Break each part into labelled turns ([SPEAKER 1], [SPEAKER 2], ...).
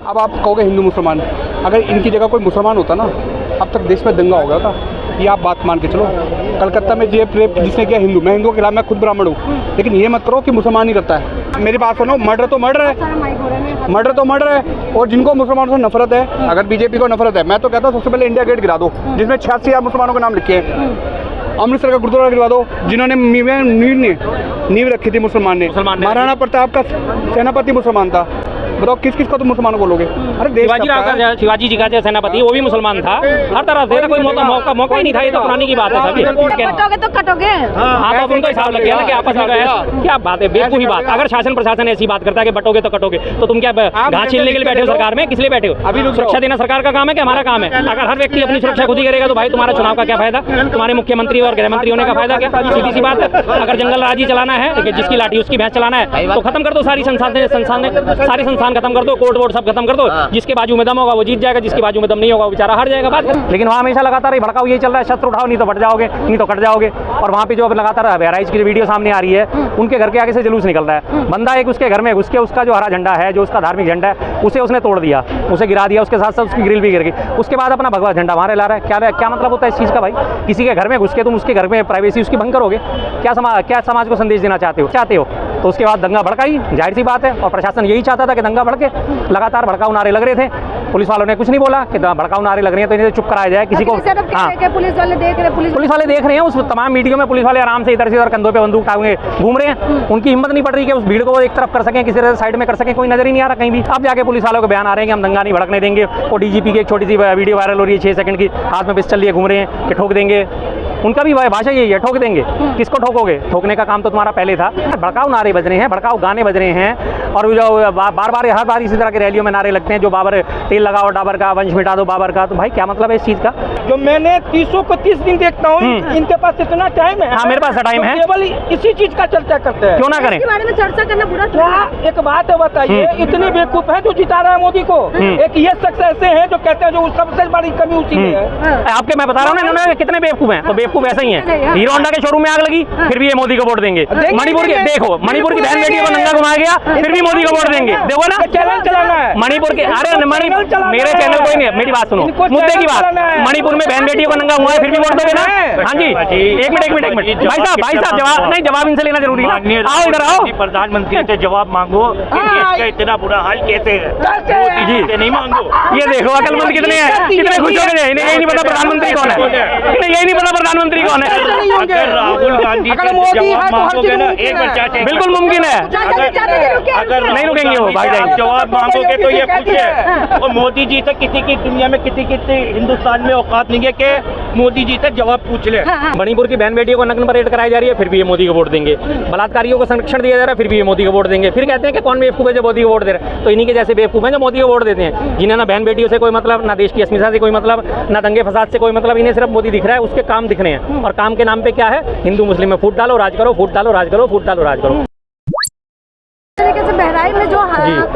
[SPEAKER 1] अब आप कहोगे हिंदू मुसलमान, अगर इनकी जगह कोई मुसलमान होता ना, अब तक देश में दंगा हो गया था। ये आप बात मान के चलो। कलकत्ता में जेब रेप जिसने किया हिंदू, मैं हिंदुओं के खिलाफ, मैं खुद ब्राह्मण हूँ, लेकिन ये मत करो कि मुसलमान ही करता है। मेरी बात सुनो, मर्डर तो मर्डर है, मर्डर तो मर्डर है। और जिनको मुसलमानों से नफरत है, अगर बीजेपी को नफरत है, मैं तो कहता हूँ सबसे पहले इंडिया गेट गिरा दो, जिसमें 86,000 मुसलमानों के नाम लिखे हैं। अमृतसर का गुरुद्वारा गिरवा दो, जिन्होंने नींव रखी थी मुसलमान ने। महाराणा प्रताप का सेनापति मुसलमान था। बताओ किस किस को तो मुसलमान बोलोगे? अरे
[SPEAKER 2] शिवाजी जी का जो सेनापति वो भी मुसलमान था। हर तरह से कोई मौका ही नहीं था। ये तो पुरानी की बात है सभी।
[SPEAKER 3] कटोगे तो कटोगे।
[SPEAKER 2] हाँ, तो उनको हिसाब लग गया ना कि आपस में क्या बात है, बेवकूफी बात। अगर शासन प्रशासन ऐसी बात करता है कि बटोगे तो कटोगे, तो तुम क्या घास छीलने के लिए बैठे हो सरकार में? किस लिए बैठे हो? अभी सुरक्षा देना सरकार का काम है कि हमारा काम है? अगर हर व्यक्ति अपनी सुरक्षा खुद ही करेगा तो भाई तुम्हारा चुनाव का क्या फायदा? तुम्हारे मुख्यमंत्री और गृह मंत्री होने का फायदा क्या? सीधी सी बात है। अगर जंगल राजी चलाना है, जिसकी लाठी उसकी भैंस चलाना है, तो खत्म कर दो सारी संस्थान खत्म कर दो, कोर्ट सब खत्म कर दो। जिसके बाजू में दम होगा वो जीत जाएगा, जिसके बाजू में दम नहीं होगा वो बेचारा हार जाएगा। बात लेकिन वहाँ हमेशा लगातार ही भड़काऊ यही चल रहा है, शस्त्र उठाओ नहीं तो बट जाओगे, नहीं तो कट जाओगे। और वहाँ पे जो अब लगातार बहराइच की जो वीडियो सामने आ रही है, उनके घर के आगे से जुलूस निकल रहा है। बंदा एक उसके घर में घुस के उसका जो हरा झंडा है, जो उसका धार्मिक झंडा है, उसे उसने तोड़ दिया, उसे गिरा दिया, उसके साथ साथ उसकी ग्रिल भी गिर गई। उसके बाद अपना भगवा झंडा वहाँ ला रहा है। क्या मतलब होता है इस चीज़ का भाई? किसी के घर में घुस के तुम उसके घर में प्राइवेसी उसकी भंग करोगे? क्या समाज को संदेश देना चाहते हो? तो उसके बाद दंगा भड़काई, जाहिर सी बात है। और प्रशासन यही चाहता था कि दंगा भड़के। लगातार भड़काऊ नारे लग रहे थे, पुलिस वालों ने कुछ नहीं बोला कि भड़काऊ नारे लग रहे हैं तो इन्हें चुप कराया जाए। किसी को
[SPEAKER 3] पुलिस वाले देख रहे हैं, उस तमाम वीडियो में पुलिस वाले आराम से इधर से उधर कंधों पे बंदूक टांगे घूम रहे हैं। उनकी हिम्मत नहीं पड़ रही कि उस भीड़ को एक तरफ कर सकें, किसी तरह साइड में कर सकें, कोई नजर ही नहीं आ रहा कहीं भी। अब जाके पुलिस वालों को बयान आ रहे हैं कि हम दंगा नहीं भड़कने देंगे। और डीजीपी की एक छोटी सी वीडियो वायरल हो रही है 6 सेकंड की, हाथ में पिस्टल लिए घूम रहे हैं कि ठोक देंगे। उनका भी भाषा यही है, ठोक देंगे। किसको ठोकोगे? ठोकने का काम तो तुम्हारा पहले था। भड़काऊ नारे बज रहे हैं, भड़काऊ गाने बज रहे हैं। और जो बार हर बार इसी तरह के रैलियों में नारे लगते हैं, जो बाबर तेल लगाओ डाबर का, वंश मिटा दो बाबर का। तो भाई क्या मतलब है इस चीज़ का?
[SPEAKER 4] जो मैंने 30 को 30 दिन देखता हूँ, इनके पास इतना टाइम है।
[SPEAKER 2] हाँ, मेरे पास टाइम है।
[SPEAKER 4] केवल इसी चीज का चर्चा करते हैं।
[SPEAKER 2] क्यों ना करें?
[SPEAKER 3] इसके बारे में चर्चा करना बुरा
[SPEAKER 4] क्या? एक बात बताइए, इतने बेवकूफ है जो जिता रहा है मोदी को। एक ये शख्स ऐसे हैं जो कहते हैं जो सबसे बड़ी कमी उसी में है।
[SPEAKER 2] आपके मैं बता रहा हूँ ना, इन्होंने कितने बेवकूफ हैं। तो बेवकूफ ऐसे ही है। हीरो होंडा के शोरूम में आग लगी, फिर भी ये मोदी को वोट देंगे। मणिपुर के देखो, मणिपुर की बहन बेटियों को नंगा घुमाया गया, फिर भी मोदी को वोट देंगे। देखो ना,
[SPEAKER 4] चैनल चलाना है
[SPEAKER 2] मणिपुर के। अरे मेरे चैनल कोई नहीं है, मेरी बात सुनो, मुद्दे की बात। मणिपुर में बहन बेटियों को नंगा घुमाया, फिर भी वोट दोगे ना? हाँ जी, एक मिनट भाई साहब जवाब इनसे लेना जरूरी है। आओ इधर आओ।
[SPEAKER 5] प्रधानमंत्री से जवाब मांगो कि देश का इतना बुरा हाल कैसे है। मोदी जी से नहीं मांगो।
[SPEAKER 2] ये देखो अकलमंद कितने हैं, कितने खुश हो गए। इन्हें यही नहीं पता प्रधानमंत्री कौन है, इन्हें यही नहीं पता प्रधानमंत्री कौन है।
[SPEAKER 5] अगर राहुल गांधी से जवाब मांगोगे ना, एक बार चाचे
[SPEAKER 2] बिल्कुल मुमकिन है।
[SPEAKER 5] अगर
[SPEAKER 2] नहीं रुकेंगे वो भाई
[SPEAKER 5] आप जवाब मांगोगे तो ये कुछ है। और मोदी जी से किसी की दुनिया में किसी हिंदुस्तान में औकात नहीं है कि मोदी जी से जवाब पूछ ले।
[SPEAKER 2] मणिपुर की बहन बेटियों को नग्न परेड कराई जा रही है, फिर भी ये मोदी को वोट देंगे। बलात्कारियों को संरक्षण दिया जा रहा है, फिर भी ये मोदी को वोट देंगे। फिर कहते हैं कि कौन बेवकूफ है जो मोदी को वोट दे रहा है? तो इन्हीं के जैसे बेवकूफ हैं जो मोदी को वोट देते हैं, जिन्हें ना बहन बेटियों से कोई मतलब, ना देश की अस्मिता से कोई मतलब, ना दंगे फसाद से कोई मतलब। इन्हें सिर्फ मोदी दिख रहा है, उसके काम दिख रहे हैं। और काम के नाम पे क्या है? हिंदू मुस्लिम में फूट डालो, राज करो, फूट डालो, राज करो, फूट डालो, राज करो।
[SPEAKER 3] तरीके से बहराइच में जो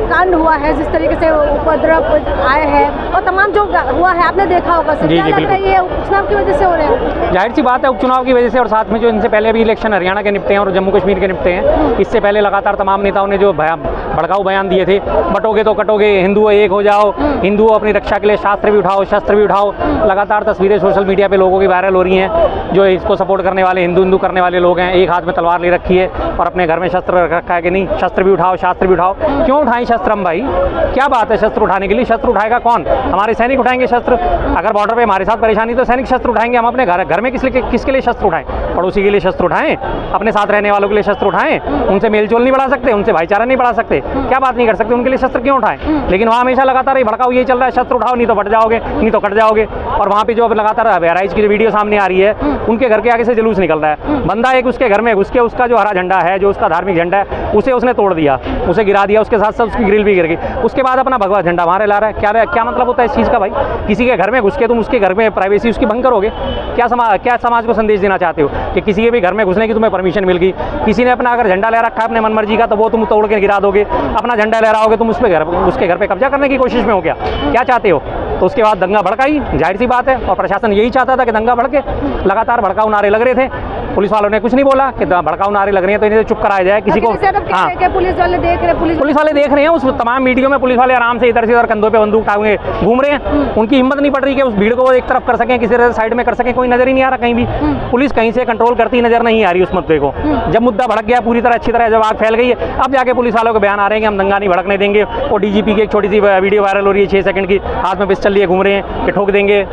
[SPEAKER 3] कांड हुआ है, जिस तरीके से उपद्रव आए हैं और तमाम जो हुआ है, आपने देखा होगा। क्या लग रहा है ये उपचुनाव की वजह से हो रहे हैं?
[SPEAKER 2] जाहिर सी बात है उपचुनाव की वजह से। और साथ में जो इनसे पहले अभी इलेक्शन हरियाणा के निपटे हैं और जम्मू कश्मीर के निपटे हैं, इससे पहले लगातार तमाम नेताओं ने जो भड़काऊ बयान दिए थे, बटोगे तो कटोगे, हिंदू एक हो जाओ, हिंदू अपनी रक्षा के लिए शास्त्र भी उठाओ, शस्त्र भी उठाओ। लगातार तस्वीरें सोशल मीडिया पे लोगों की वायरल हो रही हैं, जो इसको सपोर्ट करने वाले हिंदू करने वाले लोग हैं। एक हाथ में तलवार ले रखी है और अपने घर में शस्त्र रखा है कि नहीं, शस्त्र भी उठाओ, शास्त्र भी उठाओ। क्यों उठाएं शस्त्र हम भाई? क्या बात है शस्त्र उठाने के लिए? शस्त्र उठाएगा कौन? हमारे सैनिक उठाएंगे शस्त्र। अगर बॉर्डर पे हमारे साथ परेशानी तो सैनिक शस्त्र उठाएंगे। हम अपने घर में किसके लिए शस्त्र उठाएं? पड़ोसी के लिए शस्त्र उठाएं, अपने साथ रहने वालों के लिए शस्त्र उठाएं। उनसे मेलजोल नहीं बढ़ा सकते, उनसे भाईचारा नहीं बढ़ा सकते, क्या बात नहीं कर सकते? उनके लिए शस्त्र क्यों उठाएं? लेकिन वहाँ हमेशा लगातार ही भड़काऊ यही चल रहा है, शस्त्र उठाओ नहीं तो बट जाओगे, नहीं तो कट जाओगे। और वहाँ पे जो अब लगातार बहराइच की जो वीडियो सामने आ रही है, उनके घर के आगे से जुलूस निकल रहा है। बंदा एक उसके घर में घुस के उसका जो हरा झंडा है, जो उसका धार्मिक झंडा है, उसे उसने तोड़ दिया, उसे गिरा दिया, उसके साथ साथ उसकी ग्रिल भी गिर गई। उसके बाद अपना भगवा झंडा वहाँ ला रहा है। क्या मतलब होता है इस चीज़ का भाई? किसी के घर में घुस के तुम उसके घर में प्राइवेसी उसकी भंग करोगे? क्या समाज को संदेश देना चाहते हो कि किसी के भी घर में घुसने की तुम्हें परमिशन मिल गई? किसी ने अपना अगर झंडा ले रखा है अपने मनमर्जी का, तो वो तुम तोड़ के गिरा दोगे। अपना झंडा लहराओगे, तुम उसके घर पे कब्जा करने की कोशिश में हो क्या चाहते हो? तो उसके बाद दंगा भड़काई, जाहिर सी बात है। और प्रशासन यही चाहता था कि दंगा भड़के। लगातार भड़काऊ नारे लग रहे थे।
[SPEAKER 3] पुलिस वालों ने कुछ नहीं बोला कि भड़काऊ नारे लग रही हैं तो इन्हें चुप कराया जाए किसी को। हाँ,
[SPEAKER 6] पुलिस वाले देख रहे
[SPEAKER 3] पुलिस वाले देख रहे हैं, उस तमाम वीडियो में पुलिस वाले आराम से इधर से उधर कंधों पे बंदूक टांगे घूम रहे हैं। उनकी हिम्मत नहीं पड़ रही कि उस भीड़ को वो एक तरफ कर सकें, किसी तरह साइड में कर सकें, कोई नजर ही नहीं आ रहा कहीं भी। पुलिस कहीं से कंट्रोल करती नजर नहीं आ रही उस मुद्दे को। जब मुद्दा भड़क गया पूरी तरह अच्छी तरह, जब आग फैल गई है, अब जाके पुलिस वालों के बयान आ रहे हैं कि हम दंगा नहीं भड़कने देंगे। और डीजीपी की एक छोटी सी वीडियो वायरल हो रही है 6 सेकंड की, हाथ में पिस्टल लिए घूम रहे हैं कि ठोक देंगे।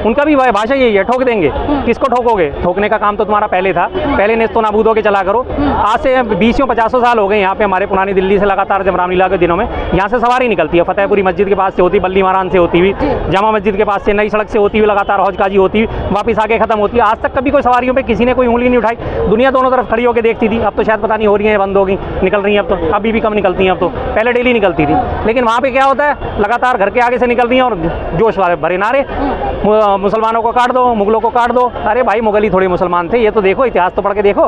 [SPEAKER 3] उनका भी भाषा यही है, ठोक देंगे। किसको ठोकोगे? ठोकने का काम तो तुम्हारा पहले था, पहले नेस्तो नाबूद होके चला करो। आज से 20-50 साल हो गए यहाँ पे हमारे पुरानी दिल्ली से लगातार जब रामलीला के दिनों में यहाँ से सवारी निकलती है, फतेहपुरी मस्जिद के पास से होती, बल्ली महारान से होती हुई, जामा मस्जिद के पास से, नई सड़क से होती हुई लगातार हौजकाजी होती हुई वापस आके खत्म होती है। आज तक कभी कोई सवारियों पे किसी ने कोई उंगली नहीं उठाई। दुनिया दोनों तरफ खड़ी होकर देखती थी। अब तो शायद पता नहीं हो रही है, बंद होगी, निकल रही है अब तो, अभी भी कम निकलती हैं अब तो, पहले डेली निकलती थी। लेकिन वहाँ पे क्या होता है, लगातार घर के आगे से निकल रही हैं और जोश वाले भरे नारे, मुसलमानों को काट दो, मुगलों को काट दो। अरे भाई, मुगल ही थोड़ी मुसलमान थे, ये तो देखो, इतिहास तो पढ़ के देखो।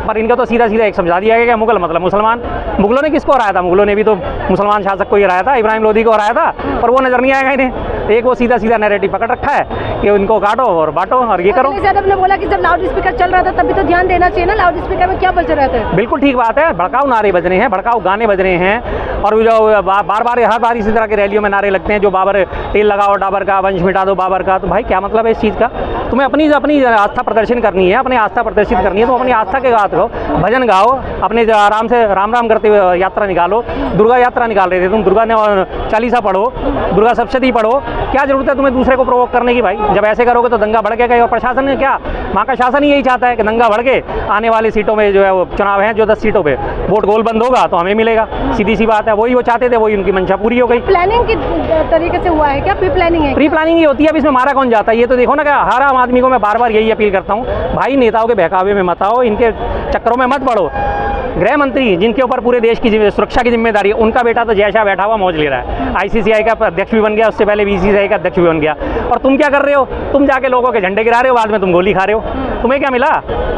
[SPEAKER 3] पर इनका तो सीधा सीधा एक समझा दिया गया कि मुगल मतलब मुसलमान। मुगलों ने किसको हराया था? मुगलों ने भी तो मुसलमान शासक को ही हराया था, इब्राहिम लोदी को हराया था, पर वो नजर नहीं आएगा इन्हें। एक वो सीधा सीधा नैरेटिव पकड़ रखा है कि इनको काटो और बांटो और ये करो।
[SPEAKER 6] ने बोला कि जब लाउड स्पीकर चल रहा था तभी तो ध्यान देना चाहिए ना, लाउड स्पीकर में क्या बज रहा था।
[SPEAKER 3] बिल्कुल ठीक बात है, भड़काऊ नारे बज रहे हैं, भड़काऊ गाने बज रहे हैं। और जो बार बार हर बार इसी तरह के रैलियों में नारे लगते हैं, जो बाबर तेल लगाओ डाबर का, वंश मिटा दो बाबर का। तो भाई क्या मतलब है इस चीज़ का? तुम्हें अपनी आस्था प्रदर्शन करनी है, अपनी आस्था प्रदर्शित करनी है, तो अपनी आस्था के गात गाओ, भजन गाओ, अपने आराम से राम राम करते हुए यात्रा निकालो। दुर्गा यात्रा निकाल रहे थे तुम, दुर्गा ने चालीसा पढ़ो, दुर्गा सप्तशती पढ़ो। क्या जरूरत है तुम्हें दूसरे को प्रोवोक करने की? भाई जब ऐसे करोगे तो दंगा भड़केगा। और प्रशासन ने क्या, वहाँ का शासन ही यही चाहता है कि दंगा भड़के, आने वाली सीटों में जो है वो चुनाव है, जो 10 सीटों पे वोट गोल बंद होगा तो हमें मिलेगा। सीधी सी बात है, वही वो चाहते थे, वही उनकी मंशा पूरी हो गई।
[SPEAKER 6] प्लानिंग की तरीके से हुआ है क्या? प्री प्लानिंग है?
[SPEAKER 3] प्री प्लानिंग ही होती है। अब इसमें मारा कौन जाता है? ये तो देखो ना, कि हर आम आदमी को मैं बार बार यही अपील करता हूँ, भाई नेताओं के बहकावे में मत आओ, इनके चक्करों में मत पड़ो। गृह मंत्री जिनके ऊपर पूरे देश की सुरक्षा की जिम्मेदारी है, उनका बेटा तो जैसा बैठा हुआ मौज ले रहा है, ICCI का अध्यक्ष भी बन गया, उससे पहले BCCI का अध्यक्ष भी बन गया। और तुम क्या कर रहे हो? तुम जाके लोगों के झंडे गिरा रहे हो, बाद में तुम गोली खा रहे हो। तुम्हें क्या मिला?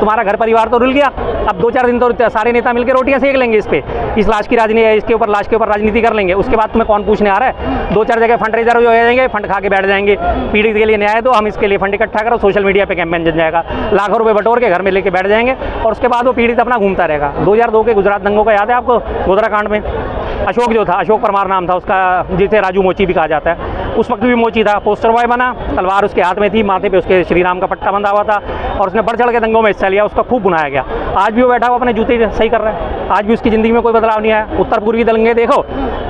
[SPEAKER 3] तुम्हारा घर परिवार तो रुल गया। अब 2-4 दिन तो सारे नेता मिलकर रोटियां सेक लेंगे इस पे, इस लाश की राजनीति, इसके ऊपर लाश के ऊपर राजनीति कर लेंगे। उसके बाद तुम्हें कौन पूछने आ रहा है? 2-4 जगह फंड रेजर हो जाएंगे, फंड खा के बैठ जाएंगे, पीड़ित के लिए न्याय दो, हम इसके लिए फंड इकट्ठा करो, सोशल मीडिया पे कैंपेन जम जाएगा, लाखों रुपए बटोर के घर में लेके बैठ जाएंगे, और उसके बाद वो पीड़ित अपना घूमता रहेगा। 2002 के गुजरात दंगों का याद है आपको? गोधरा कांड में अशोक जो था, अशोक परमार नाम था उसका, जिसे राजू मोची भी कहा जाता है, उस वक्त भी मोची था, पोस्टर बॉय बना, तलवार उसके हाथ में थी, माथे पे उसके श्री राम का पट्टा बंधा हुआ था, और उसने बढ़ चढ़ के दंगों में हिस्सा लिया, उसका खूब बुनाया गया। आज भी वो बैठा हुआ अपने जूते सही कर रहा है, आज भी उसकी ज़िंदगी में कोई बदलाव नहीं आया। उत्तर पूर्वी दंगे देखो,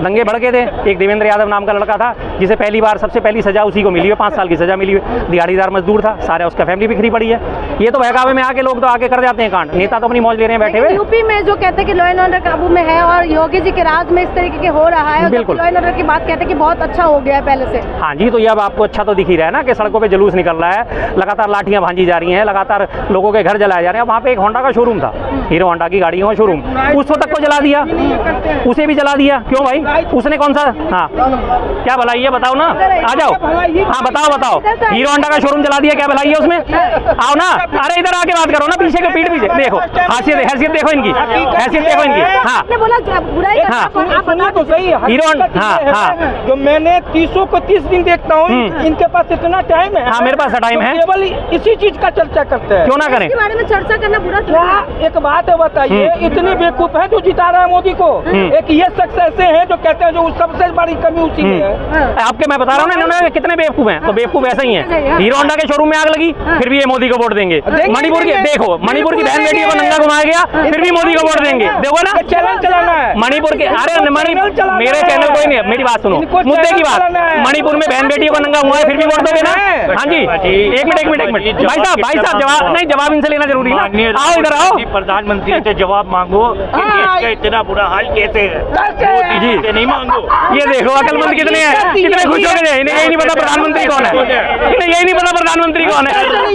[SPEAKER 3] दंगे भड़के थे। एक देवेंद्र यादव नाम का लड़का था, जिसे पहली बार सबसे पहली सजा उसी को मिली है, 5 साल की सजा मिली है, दिहाड़ीदार मजदूर था, सारा उसका फैमिली बिखरी पड़ी है। ये तो बहकावे में आके लोग तो आके कर जाते हैं कांड, नेता तो अपनी मौज ले रहे हैं बैठे हुए।
[SPEAKER 6] यूपी में जो कहते हैं कि लॉ एंड ऑर्डर काबू में है, और योगी जी के राज में इस तरीके के हो रहा है,
[SPEAKER 3] बिल्कुल
[SPEAKER 6] लॉ एंड ऑर्डर की बात कहते हैं कि बहुत अच्छा हो गया है पहले से।
[SPEAKER 3] हाँ जी, तो ये अब आपको अच्छा तो दिख ही रहा है ना कि सड़कों पे जुलूस निकल रहा है, लगातार लाठियां भांजी जा रही हैं, लगातार लोगों के घर जलाए जा रहे हैं। वहाँ पे एक होंडा का शोरूम था, हीरो होंडा की गाड़ियों का शोरूम, उसको तक को जला दिया, उसे भी जला दिया। क्यों भाई? उसने कौन सा, हाँ क्या भलाई है बताओ ना, आ जाओ, हाँ बताओ, हीरो होंडा का शोरूम जला दिया, क्या भलाई है उसमें? आओ ना, अरे इधर आके बात करो ना, पीछे के पीठ पीछे देखो, हैसियत देखो इनकी, हैसियत देखो इनकी। हाँ
[SPEAKER 4] सुनिए तो सही है,
[SPEAKER 3] हीरो, हाँ
[SPEAKER 4] जो मैंने 30 को 30 दिन देखता हूँ, इनके पास इतना टाइम है।
[SPEAKER 3] हाँ मेरे पास टाइम है,
[SPEAKER 4] केवल इसी चीज का चर्चा करते हैं।
[SPEAKER 3] क्यों ना करें?
[SPEAKER 6] इसके बारे में चर्चा करना बुरा
[SPEAKER 4] क्या एक बात है बताइए, इतने बेवकूफ है जो जिता रहा है मोदी को। एक ये शख्स ऐसे हैं जो कहते हैं जो सबसे बड़ी कमी उसी में है।
[SPEAKER 3] आपके मैं बता रहा हूँ ना, इन्होंने कितने बेवकूफ हैं, तो बेवकूफ ऐसे ही हैं। हीरो होंडा के शोरूम में आग लगी, फिर भी ये मोदी को वोट देंगे। मणिपुर के देखो, मणिपुर की बहन बेटियों को नंगा घुमाया गया, फिर भी मोदी को वोट देंगे। देखो ना,
[SPEAKER 4] चैनल चलाना है
[SPEAKER 3] मणिपुर के, अरे मेरे चैनल कोई नहीं है, मेरी बात सुनो, मुद्दे की बात। मणिपुर में बहन बेटियों को नंगा घुमाया, फिर भी वोट दोगे ना? हाँ जी, एक मिनट भाई साहब जवाब इनसे लेना जरूरी है। आओ इधर आओ,
[SPEAKER 5] प्रधानमंत्री से जवाब मांगो कि देश का इतना बुरा हाल कैसे है, मोदी जी से नहीं मांगो।
[SPEAKER 3] ये देखो अकलमंद कितने हैं, कितने खुश हो गए। इन्हें यही नहीं पता प्रधानमंत्री कौन है, इन्हें यही नहीं पता प्रधानमंत्री कौन है।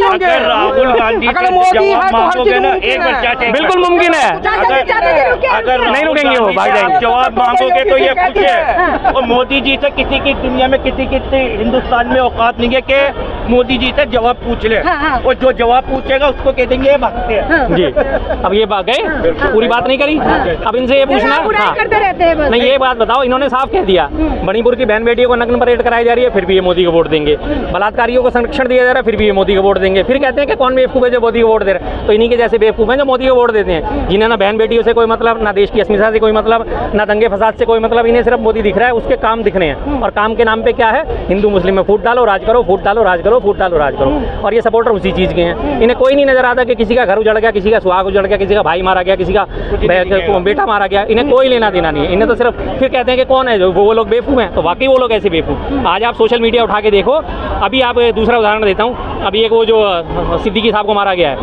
[SPEAKER 5] अगर राहुल गांधी से जवाब मांगोगे ना, एक बच्चा
[SPEAKER 3] बिल्कुल मुमकिन है,
[SPEAKER 5] अगर
[SPEAKER 3] नहीं रुकेंगे वो, भाग जाएंगे।
[SPEAKER 5] जवाब मांगोगे तो ये कुछ है। और मोदी जी से किसी की दुनिया में किसी की हिंदुस्तान में औकात नहीं है कि मोदी जी से जवाब पूछ ले, और जो जवाब पूछेगा उसको कह देंगे भागते हैं
[SPEAKER 3] जी। अब ये बात गए, पूरी बात नहीं करी, अब इनसे ये पूछना, हाँ
[SPEAKER 6] करते रहते हैं बस।
[SPEAKER 3] नहीं ये बात बताओ, इन्होंने साफ कह दिया मणिपुर की बहन बेटियों को
[SPEAKER 2] नग्न परेड कराई जा रही है, फिर भी ये मोदी को वोट देंगे। बलात्कारियों को संरक्षण दिया जा रहा है, फिर भी ये मोदी को वोट देंगे। फिर कहते हैं कि कौन बेवकूफ़ है जो मोदी को वोट दे रहा है। तो इन्हीं के जैसे बेवकूफ़ हैं जो मोदी को वोट देते हैं, जिन्हें ना बहन बेटियों से कोई मतलब, ना देश की अस्मिता से कोई मतलब, ना दंगे फसाद से कोई मतलब। इन्हें सिर्फ मोदी दिख रहा है, उसके काम दिख रहे हैं। और काम के नाम पे क्या है, हिंदू मुस्लिम में फूट डालो, राज करो, फूट डालो, राज करो, फूट डालो, राज करो। और ये सपोर्टर उसी चीज़ के हैं। इन्हें कोई नहीं नजर आता कि किसी का घर उजड़ गया, किसी का सुहाग उजड़ गया, किसी का भाई मारा गया, किसी का बेटा मारा गया। इन्हें कोई लेना देना नहीं है। इन्हें तो सिर्फ फिर कहते हैं कि कौन है जो वो लोग बेवकूफ़ हैं, तो वाकई वो लोग ऐसे बेवकूफ़। आज आप सोशल मीडिया उठा के देखो, अभी आप दूसरा उदाहरण देता हूँ। अभी एक वो जो सिद्दीकी साहब को मारा गया है,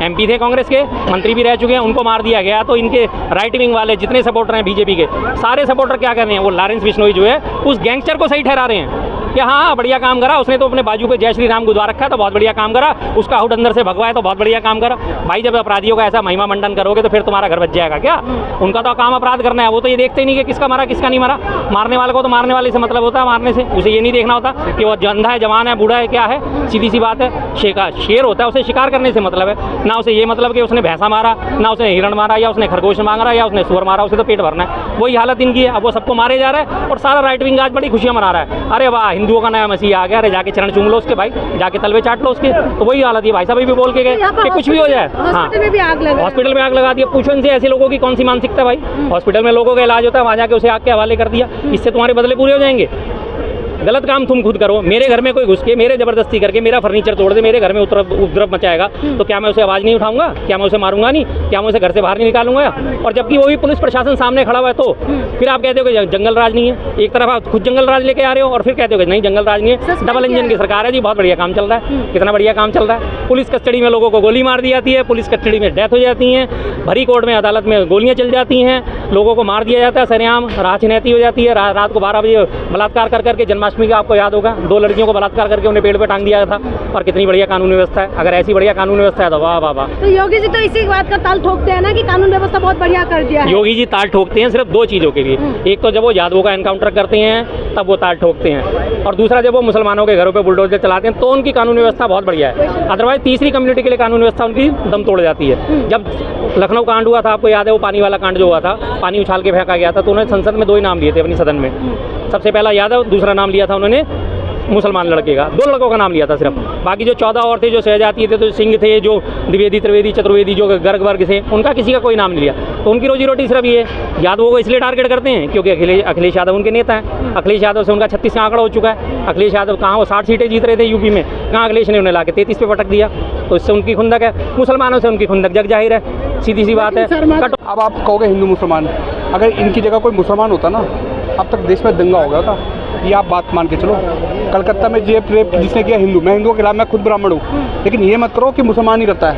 [SPEAKER 2] MP थे कांग्रेस के, मंत्री भी रह चुके हैं, उनको मार दिया गया। तो इनके राइट विंग वाले जितने सपोर्टर हैं बीजेपी के, सारे सपोर्टर क्या कर रहे हैं, वो लॉरेंस बिश्नोई जो है उस गैंगस्टर को सही ठहरा रहे हैं कि हाँ बढ़िया काम करा उसने, तो अपने बाजू पे जय श्री राम गुदवा रखा है, तो बहुत बढ़िया काम करा। उसका हुड अंदर से भगवा है, तो बहुत बढ़िया काम करा। भाई जब अपराधियों का ऐसा महिमा मंडन करोगे तो फिर तुम्हारा घर बच जाएगा क्या? उनका तो काम अपराध करना है, वो तो ये देखते ही नहीं कि किसका मारा किसका नहीं मारा। मारने वाले को तो मारने वाले से मतलब होता है, मारने से। उसे ये नहीं देखना होता कि वो अंधा है, जवान है, बूढ़ा है, क्या है। सीधी सी बात है, शेर होता है, उसे शिकार करने से मतलब है ना। उसे ये मतलब कि उसने भैंसा मारा, ना उसने हिरण मारा, या उसने खरगोश मारा, या उसने सुअर मारा, उसे तो पेट भरना है। वही हालत इनकी है। अब वो सबको मारे जा रहा है और सारा राइट विंग आज बड़ी खुशियां मना रहा है। अरे वाह, हिंदुओं का नया मसीहा आ गया, अरे जाके चरण चूम लो उसके भाई, जाके तलवे चाट लो उसके। तो वही हालत है। भाई साहब भी बोल के गए कि कुछ भी हो जाए। हाँ, हॉस्पिटल में आग लगा दिया। पूछो इनसे, ऐसे लोगों की कौन सी मानसिकता है भाई? हॉस्पिटल में लोगों का इलाज होता है, वहाँ जाके उसे आग के हवाले कर दिया। इससे तुम्हारे बदले पूरे हो जाएंगे? गलत काम तुम खुद करो। मेरे घर में कोई घुस के मेरे ज़बरदस्ती करके मेरा फर्नीचर तोड़ दे, मेरे घर में उपद्रव मचाएगा, तो क्या मैं उसे आवाज़ नहीं उठाऊंगा? क्या मैं उसे मारूंगा नहीं? क्या मैं उसे घर से बाहर नहीं निकालूंगा? और जबकि वो भी पुलिस प्रशासन सामने खड़ा हुआ है, तो फिर आप कहते हो कि जंगल राज नहीं है। एक तरफ आप खुद जंगल राज लेके आ रहे हो और फिर कहते हो कि नहीं जंगल राज नहीं है। डबल इंजन की सरकार है जी, बहुत बढ़िया काम चल रहा है। कितना बढ़िया काम चल रहा है। पुलिस कस्टडी में लोगों को गोली मार दी जाती है, पुलिस कस्टडी में डेथ हो जाती है, भरी कोर्ट में अदालत में गोलियाँ चल जाती हैं, लोगों को मार दिया जाता है सरेआम, राह छिनैती हो जाती है। रात को 12 बजे बलात्कार कर करके, जन्माष्टमी का आपको याद होगा, 2 लड़कियों को बलात्कार करके उन्हें पेड़ पे टांग दिया था। और कितनी बढ़िया कानून व्यवस्था है। अगर ऐसी बढ़िया कानून व्यवस्था है तो वाह वाह वाह।
[SPEAKER 6] तो योगी जी तो इसी बात का ताल ठोकते हैं ना कि कानून व्यवस्था बहुत बढ़िया कर दिया है।
[SPEAKER 2] योगी जी ताल ठोकते हैं सिर्फ 2 चीज़ों के लिए। एक तो जब वो यादवों का एनकाउंटर करते हैं तब वो ताल ठोकते हैं, और दूसरा जब वो मुसलमानों के घरों पे बुलडोजर चलाते हैं तो उनकी कानून व्यवस्था बहुत बढ़िया है। अदरवाइज तीसरी कम्युनिटी के लिए कानून व्यवस्था उनकी दम तोड़ जाती है। जब लखनऊ कांड हुआ था, आपको याद है वो पानी वाला कांड जो हुआ था, पानी उछाल के फेंका गया था, तो उन्होंने संसद में 2 ही नाम लिए थे अपनी सदन में। सबसे पहला यादव, दूसरा नाम लिया था उन्होंने मुसलमान लड़के का। 2 लड़कों का नाम लिया था सिर्फ। बाकी जो 14 और थे, जो शहजादी थे, तो सिंह थे, जो द्विवेदी त्रिवेदी चतुर्वेदी जो गर्ग वर्ग थे, उनका किसी का कोई नाम नहीं लिया। तो उनकी रोजी रोटी सिर्फ ये यादवों को इसलिए टारगेट करते हैं क्योंकि अखिलेश यादव उनके नेता हैं। अखिलेश यादव से उनका 36 का आंकड़ा हो चुका है। अखिलेश यादव कहाँ वो 60 सीटें जीत रहे थे यूपी में, कहाँ अखिलेश ने उन्हें ला के 33 पे पटक दिया। तो इससे उनकी खुंदक है, मुसलमानों से उनकी खुंदक जग जाहिर है, सीधी सी बात है।
[SPEAKER 1] अब आप कहोगे हिंदू मुसलमान, अगर इनकी जगह कोई मुसलमान होता ना, अब तक देश में दंगा हो गया था। ये आप बात मान के चलो। कलकत्ता में जेब रेप जिसने किया हिंदू, मैं हिंदुओं के खिलाफ, मैं खुद ब्राह्मण हूँ, लेकिन ये मत करो कि मुसलमान ही रहता है।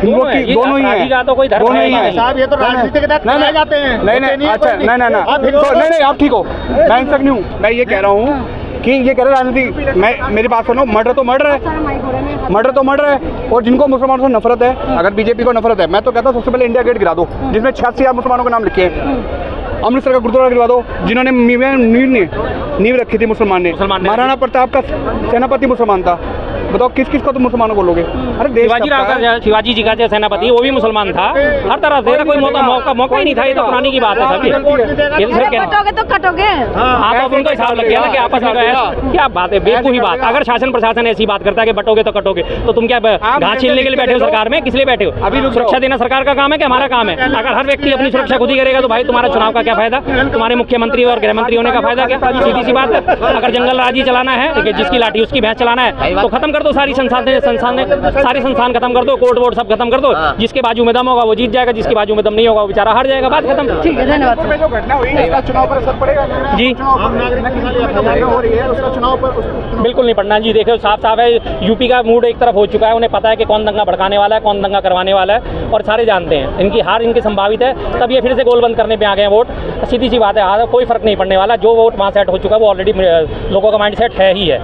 [SPEAKER 1] हिंदुओं की दोनों ही हैं, दोनों ही हैं साहब। ये तो राजनीति के तहत नहीं जाते हैं। नहीं अच्छा, नहीं आप ठीक हो, मैं हिंसक नहीं हूँ। मैं ये कह रहा हूँ कि ये कह रहे राजनीति, मैं मेरी बात सुनो। मर्डर तो मर्डर है, मर्डर तो मर्डर है। और जिनको मुसलमानों से नफरत है, अगर बीजेपी को नफरत है, मैं तो कहता हूँ सबसे पहले इंडिया गेट गिरा दो, जिसमें 86 मुसलमानों के नाम लिखे हैं। अमृतसर का गुरुद्वारा गिरवा दो, जिन्होंने नींव रखी थी मुसलमान ने। महाराणा प्रताप का सेनापति मुसलमान था। बताओ किस किस को तुम मुसलमानों बोलोगे? अरे
[SPEAKER 2] शिवाजी जी का जो सेनापति वो भी मुसलमान था। हर तरह से कोई मौका ही नहीं था। ये तो पुरानी की बात है सर। ये
[SPEAKER 6] तो कटोगे।
[SPEAKER 2] हाँ, तो उनको हिसाब लग गया ना कि आपस में क्या बात है, बेवकूफी बात। अगर शासन प्रशासन ऐसी बात करता है कि बटोगे तो कटोगे, तो तुम क्या घास छीलने के लिए बैठे हो सरकार में? किस लिए बैठे हो? अभी सुरक्षा देना सरकार का काम है कि हमारा काम है? अगर हर व्यक्ति अपनी सुरक्षा खुद ही करेगा तो भाई तुम्हारा चुनाव का क्या फायदा? तुम्हारे मुख्यमंत्री और गृह मंत्री होने का फायदा क्या? सीधी सी बात है। अगर जंगल राज ही चलाना है, जिसकी लाठी उसकी भैंस चलाना है, तो खत्म कर दो सारी सारे संस्थान खत्म कर दो, कोर्ट वोट सब खत्म कर दो। जिसके बाजू में दम होगा वो जीत जाएगा, जिसके बाजू में दम नहीं होगा वो बेचारा हार जाएगा। बात खत्म।
[SPEAKER 6] ठीक है, धन्यवाद।
[SPEAKER 1] जो घटना हुई इसका चुनाव पर असर पड़ेगा
[SPEAKER 2] जी? बिल्कुल नहीं पड़ना जी। देखो साफ साफ है, यूपी का मूड एक तरफ हो चुका है। उन्हें पता है कि कौन दंगा भड़काने वाला है, कौन दंगा करवाने वाला है, और सारे जानते हैं इनकी हार इनकी संभावित है। तब ये फिर से गोलबंद करने पे आ गए हैं वोट। सीधी सी बात है, कोई फर्क नहीं पड़ने वाला। जो वोट वहाँ सेट हो चुका है वो ऑलरेडी लोगों का माइंड सेट है ही है।